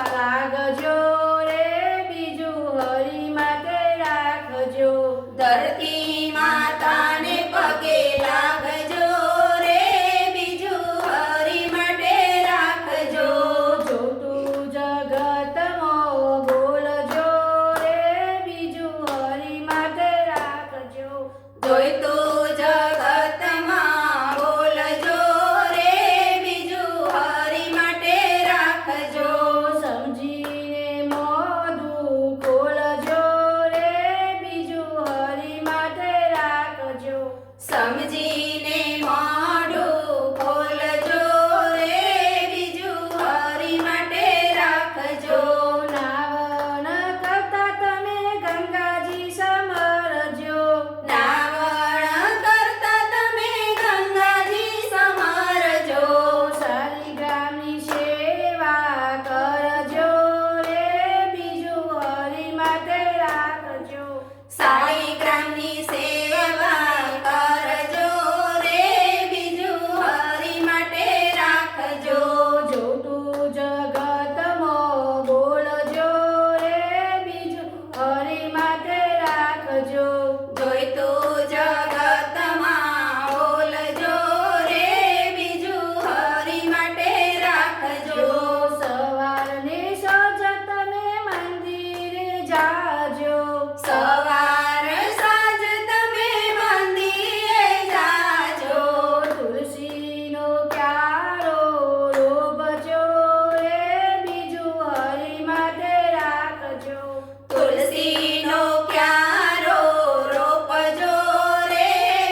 લાગજો રે બીજું હરી માટે રાખજો ધરતી માતાને પગે લાગજો રે બીજું હરી માટે રાખજો જોતું જગતમાં બોલજો રે બીજું હરી માટે રાખજો જોઈતું જગતમાં બોલજો રે બીજું હરી માટે રાખજો સમજીને મોઢું ખોલજો રે બીજું હરી માટે રાખજો સમજીને મોઢું ખોલજો રે બીજું હરી માટે રાખજો નાવન કરતા તમે ગંગાજી સમરજો નાવણ કરતા તમે ગંગાજી સમરજો સારી ગ્રામની સેવા કરજો રે બીજું હરી માટે રાખજો શાળીગ્રામની સેવા કરજો રે બીજું હરી માટે રાખજો જોતું જગતમાં બોલજો રે બીજું હરી માટે રાખજો જોઈતું જગતમાં બોલજો રે બીજું હરી માટે રાખજો સવારની સોજ તમે મંદિરે જાજો સવાર સાંજ તમે મંદિરે જાજો તુલસીનો ક્યારો રોપજો રે બીજું હરી માટે રાખજો તુલસીનો ક્યારો રોપજો રે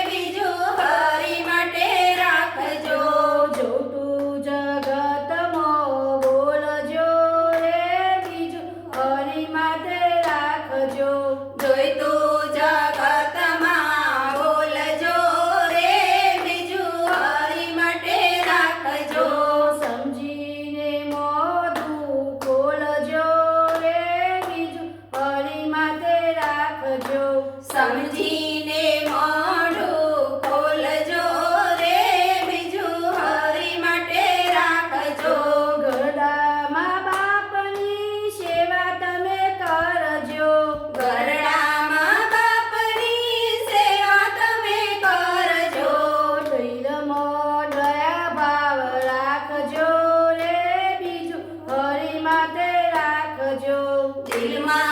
બીજું હરી માટે રાખજો જોતું જગતમાં બોલજો રે બીજું હરી માટે રાખજો જોઈતું જગતમાં બોલજો રે બીજું હરી માટે રાખજો સમજીને મોઢું ખોલજો રે બીજું હરી માટે રાખજો સમજીને મોઢું ખોલજો રે બીજું હરી માટે રાખજો ગરડામાં બાપની સેવા તમે કરજો ગરડામાં બાપની સેવા તમે કરજો દિલમાં દયા ભાવ રાખજો રે બીજું હરી માટે રાખજો દિલમાં